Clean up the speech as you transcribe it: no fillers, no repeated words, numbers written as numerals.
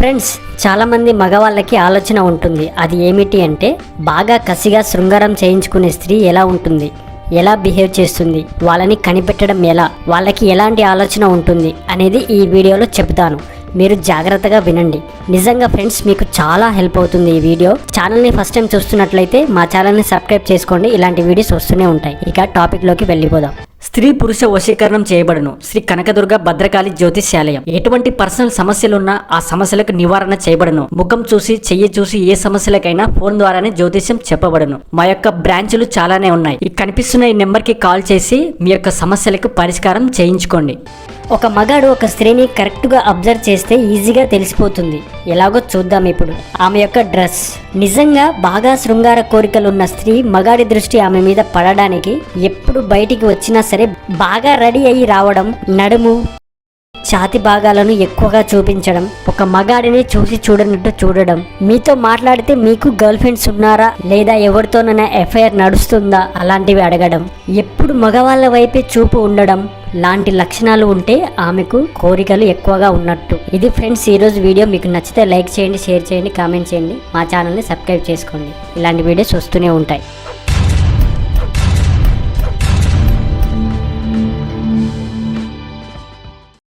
Friends, చాలామంది మగవాళ్ళకి ఆలోచన ఉంటుంది. అది ఏమిటి అంటే, బాగా కసిగా శృంగారం చేయించుకునే స్త్రీ ఎలా ఉంటుంది, ఎలా బిహేవ్ చేస్తుంది, వాళ్ళని కనిపెట్టడం ఎలా, వాళ్ళకి ఎలాంటి ఆలోచన ఉంటుంది అనేది ఈ వీడియోలో చెప్తాను. మీరు జాగ్రత్తగా వినండి. నిజంగా ఫ్రెండ్స్, మీకు చాలా హెల్ప్ అవుతుంది ఈ వీడియో. ఛానల్ని ఫస్ట్ టైం చూస్తున్నట్లయితే మా ఛానల్ని సబ్స్క్రైబ్ చేసుకోండి. ఇలాంటి వీడియోస్ వస్తూనే ఉంటాయి. ఇక టాపిక్లోకి వెళ్ళిపోదాం. స్త్రీ పురుష వశీకరణం చేయబడును. శ్రీ కనకదుర్గ భద్రకాళి జ్యోతిష్యాలయం. ఎటువంటి పర్సనల్ సమస్యలున్నా ఆ సమస్యలకు నివారణ చేయబడును. ముఖం చూసి చెయ్యి చూసి ఏ సమస్యలకైనా ఫోన్ ద్వారానే జ్యోతిష్యం చెప్పబడును. మా యొక్క బ్రాంచులు చాలానే ఉన్నాయి. ఈ కనిపిస్తున్న ఈ నెంబర్కి కాల్ చేసి మీ యొక్క సమస్యలకు పరిష్కారం చేయించుకోండి. ఒక మగాడు ఒక స్త్రీని కరెక్ట్గా అబ్జర్వ్ చేస్తే ఈజీగా తెలిసిపోతుంది. ఎలాగో చూద్దాం ఇప్పుడు. ఆమె యొక్క డ్రెస్. నిజంగా బాగా శృంగార కోరికలున్న స్త్రీ మగాడి దృష్టి ఆమె మీద పడడానికి ఎప్పుడు బయటికి వచ్చినా సరే బాగా రెడీ అయ్యి రావడం, నడుము ఛాతి భాగాలను ఎక్కువగా చూపించడం, ఒక మగాడిని చూసి చూడనట్టు చూడడం, మీతో మాట్లాడితే మీకు గర్ల్ ఫ్రెండ్స్ ఉన్నారా లేదా ఎవరితోనైనా ఎఫ్ఐఆర్ నడుస్తుందా అలాంటివి అడగడం, ఎప్పుడు మగవాళ్ళ వైపే చూపు ఉండడం లాంటి లక్షణాలు ఉంటే ఆమెకు కోరికలు ఎక్కువగా ఉన్నట్టు. ఇది ఫ్రెండ్స్ ఈరోజు వీడియో. మీకు నచ్చితే లైక్ చేయండి, షేర్ చేయండి, కామెంట్ చేయండి. మా ఛానల్ని సబ్స్క్రైబ్ చేసుకోండి. ఇలాంటి వీడియోస్ వస్తూనే ఉంటాయి.